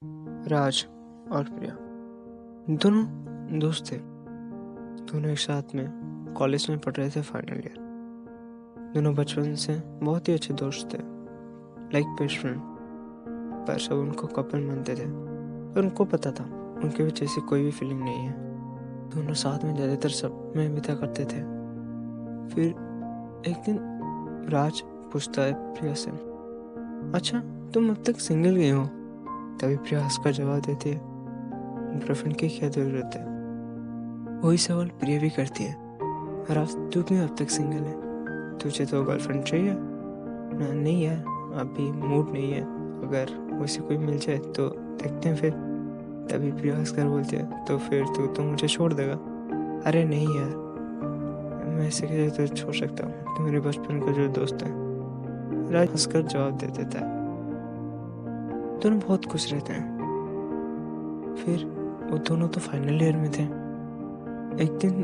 राज और प्रिया दोनों दोस्त थे। दोनों एक साथ में कॉलेज में पढ़ रहे थे, फाइनल ईयर। दोनों बचपन से बहुत ही अच्छे दोस्त थे, लाइक बेस्ट फ्रेंड। पर सब उनको कपल मानते थे, पर उनको पता था उनके बीच ऐसी कोई भी फीलिंग नहीं है। दोनों साथ में ज़्यादातर समय बिता करते थे। फिर एक दिन राज पूछता है प्रिया से, अच्छा तुम अब तक सिंगल गई हो? तभी प्रिया हंसकर जवाब देती है, गर्लफ्रेंड की क्या जरूरत है। वही सवाल प्रिया भी करती है, राज तू क्यों अब तक सिंगल है? तुझे तो गर्लफ्रेंड चाहिए ना? नहीं यार, अभी मूड नहीं है, अगर वैसे कोई मिल जाए तो देखते हैं फिर। तभी प्रिया हंसकर बोलती है, तो फिर तू तो मुझे छोड़ देगा? अरे नहीं यार, मैं ऐसे कैसे तो छोड़ सकता हूँ, तू मेरे बचपन का जो दोस्त है। राज हंसकर जवाब दे देता है। दोनों बहुत खुश रहते हैं। फिर वो दोनों तो फाइनल ईयर में थे। एक दिन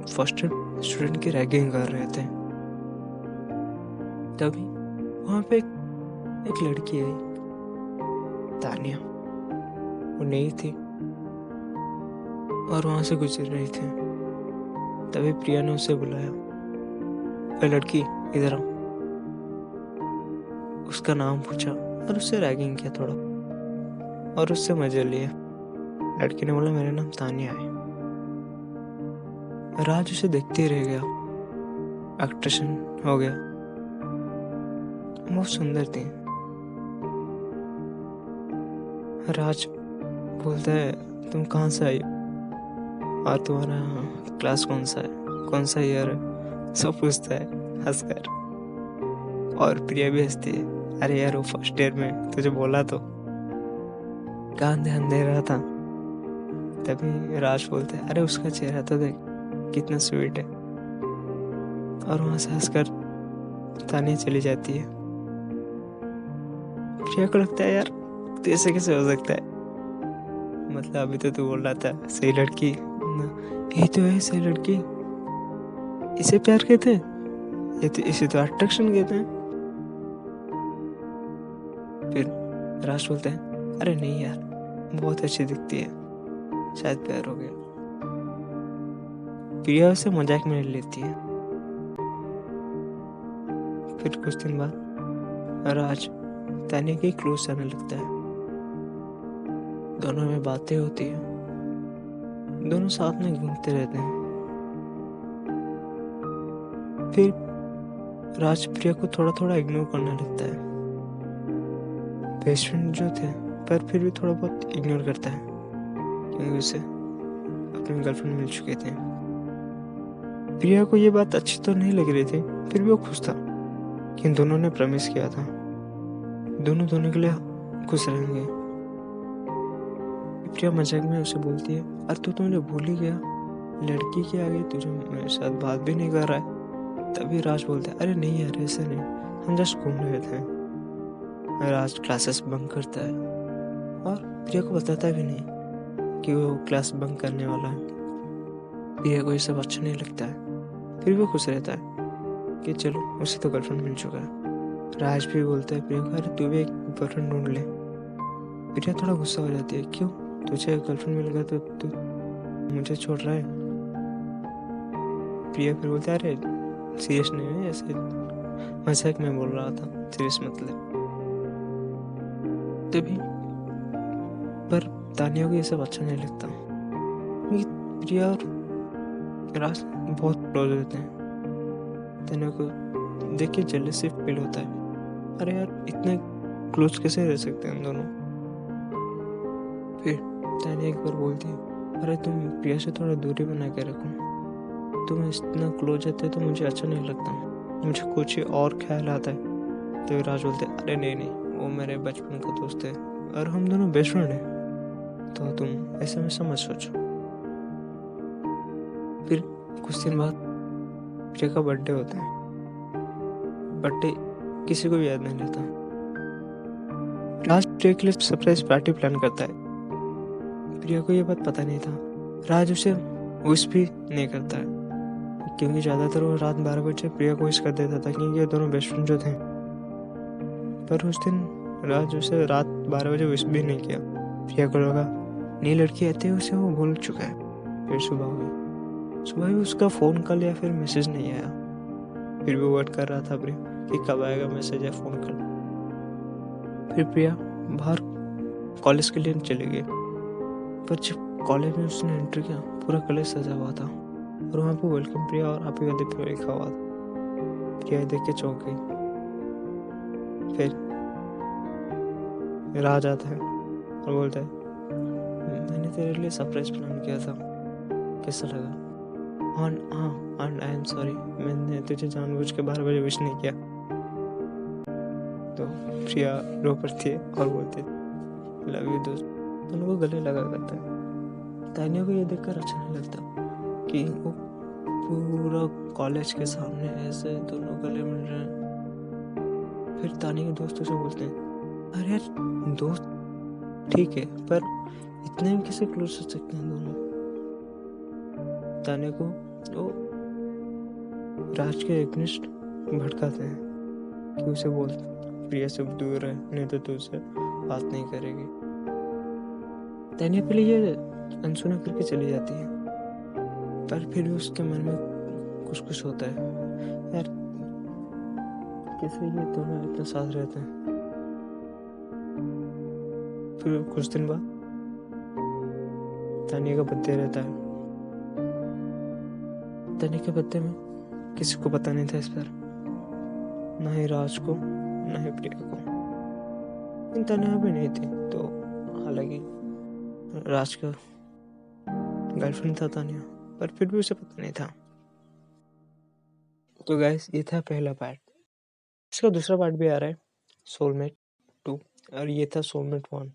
फर्स्ट ईयर स्टूडेंट की रैगिंग कर रहे थे। तभी वहां पे एक लड़की आई, तानिया। वो नई थी और वहां से गुजर रही थी। तभी प्रिया ने उसे बुलाया, अरे लड़की इधर आओ। उसका नाम पूछा और उससे रैगिंग किया थोड़ा, और उससे मजे लिए। लड़की ने बोला, मेरा नाम तानिया है। राज उसे देखते ही रह गया, अट्रैक्शन हो गया। बहुत सुंदर थी। राज बोलता है, तुम कहाँ से आई और तुम्हारा क्लास कौन सा है, कौन सा ईयर है, सब पूछता है हंसकर। और प्रिया भी हंसती है, अरे यार वो फर्स्ट ईयर में तुझे बोला तो, कहाँ ध्यान दे रहा था। तभी राज बोलते है, अरे उसका चेहरा तो देख कितना स्वीट है। और वहां से हंसकर तानिया चली जाती है। प्रिया को लगता है, यार तो ऐसे कैसे हो सकता है, मतलब अभी तो तू बोल रहा था सही लड़की, ये तो है सही लड़की, इसे प्यार कहते हैं, ये तो इसे तो अट्रैक्शन कहते हैं। फिर राज बोलते हैं, अरे नहीं यार बहुत अच्छी दिखती है, शायद प्यार हो गया। प्रिया उसे मजाक में ले लेती है। फिर कुछ दिन बाद राज तानिया के क्लोज आने लगता है। दोनों में बातें होती है, दोनों साथ में घूमते रहते हैं। फिर राज प्रिया को थोड़ा थोड़ा इग्नोर करने लगता है। बेस्ट फ्रेंड जो थे, पर फिर भी थोड़ा बहुत इग्नोर करता है, क्योंकि उसे अपनी गर्लफ्रेंड मिल चुके थे। प्रिया को ये बात अच्छी तो नहीं लग रही थी, फिर भी वो खुश था कि दोनों ने प्रॉमिस किया था दोनों दोनों के लिए खुश रहेंगे। प्रिया मजाक में उसे बोलती है, अरे तू मुझे भूल ही गया, लड़की के आगे तुझे मेरे साथ बात भी नहीं कर रहा है। तभी राज बोलता है, अरे नहीं यार ऐसा नहीं, हम जस्ट घूमने गए थे। राज क्लासेस बंक करता है और प्रिया को बताता भी नहीं कि वो क्लास बंक करने वाला है। प्रिया को ये सब अच्छा नहीं लगता है, फिर भी खुश रहता है कि चलो उसे तो गर्लफ्रेंड मिल चुका है। राज भी बोलता है प्रिया को, अरे तू भी एक गर्लफ्रेंड ढूंढ ले। प्रिया थोड़ा गुस्सा हो जाती है, क्यों, तुझे गर्लफ्रेंड मिल गया तो तू मुझे छोड़ रहा है? प्रिया फिर बोलता है, अरे सीरियस नहीं है, ऐसे मजाक में बोल रहा था, सीरियस मतलब। तभी पर तानिया को ये सब अच्छा नहीं लगता। प्रिया और राज बहुत क्लोज रहते हैं। तानिया को देख के जेलसी फील होता है, अरे यार इतने क्लोज कैसे रह सकते हैं हम दोनों। फिर तानिया एक बार बोलती है, अरे तुम प्रिया से थोड़ा दूरी बना के रखो, तुम इतना क्लोज रहते तो मुझे अच्छा नहीं लगता, मुझे कुछ ही और ख्याल आता है। तो राज बोलते, अरे नहीं नहीं, वो मेरे बचपन का दोस्त है और हम दोनों बेस्ट फ्रेंड हैं, तो तुम ऐसे में समझ सोचो। फिर कुछ दिन बाद प्रिया का बर्थडे होता है। बर्थडे किसी को भी याद नहीं रहता। राज प्रिया के लिए सरप्राइज पार्टी प्लान करता है। प्रिया को ये बात पता नहीं था। राज उसे विश भी नहीं करता है, क्योंकि ज्यादातर वो रात 12 बजे प्रिया को विश कर देता था, क्योंकि ये दोनों बेस्ट फ्रेंड जो थे। पर उस दिन राज उसे रात 12 बजे विश भी नहीं किया। प्रिया को लगा नई लड़की आते ही उसे वो भूल चुका है। फिर सुबह हुई। सुबह भी उसका फ़ोन कॉल या फिर मैसेज नहीं आया। फिर भी वेट कर रहा था प्रिया कि कब आएगा मैसेज या फ़ोन कॉल। फिर प्रिया बाहर कॉलेज के लिए चली गई। पर जब कॉलेज में उसने एंटर किया, पूरा कॉलेज सजा हुआ था और वहाँ पे वेलकम प्रिया और हैप्पी बर्थडे प्रिया लिखा हुआ था। प्रिया देख के चौंक गई। फिर राज आता है और बोलता है, मैंने तेरे लिए सरप्राइज प्लान किया था, कैसा लगा? हाँ हाँ, एंड आई एम सॉरी, मैंने तुझे जानबूझ के 12 बजे विश नहीं किया। तो प्रिया रो पड़ती है और बोलती है लव यू दोस्त। दोनों को गले लगा करता है। तानिया को ये देखकर अच्छा नहीं लगता कि वो पूरा कॉलेज के सामने ऐसे दोनों गले मिल रहे हैं। फिर तानिया के दोस्तों से बोलते हैं, अरे यार दोस्त ठीक है, पर इतने भी कैसे क्लोज हो सकते हैं दोनों? तानिया को वो राज के अगेंस्ट भड़काते हैं कि उसे बोल प्रिया से दूर रहे, नहीं तो तू उसे बात नहीं करेगी। तानिया पहले ये अनसुना करके चली जाती है, पर फिर भी उसके मन में कुछ कुछ होता है, यार कैसे ये दोनों इतना साथ रहते हैं। फिर कुछ दिन बाद तानिया का बर्थडे रहता है। तानिया के बर्थडे में किसी को पता नहीं था इस पर, ना ही राज को ना ही प्रिया को। लेकिन तानिया भी नहीं थी, तो हालांकि राज का गर्लफ्रेंड था तानिया, पर फिर भी उसे पता नहीं था। तो गाइस, ये था पहला पार्ट। इसका दूसरा पार्ट भी आ रहा है, सोलमेट 2, और ये था सोलमेट 1।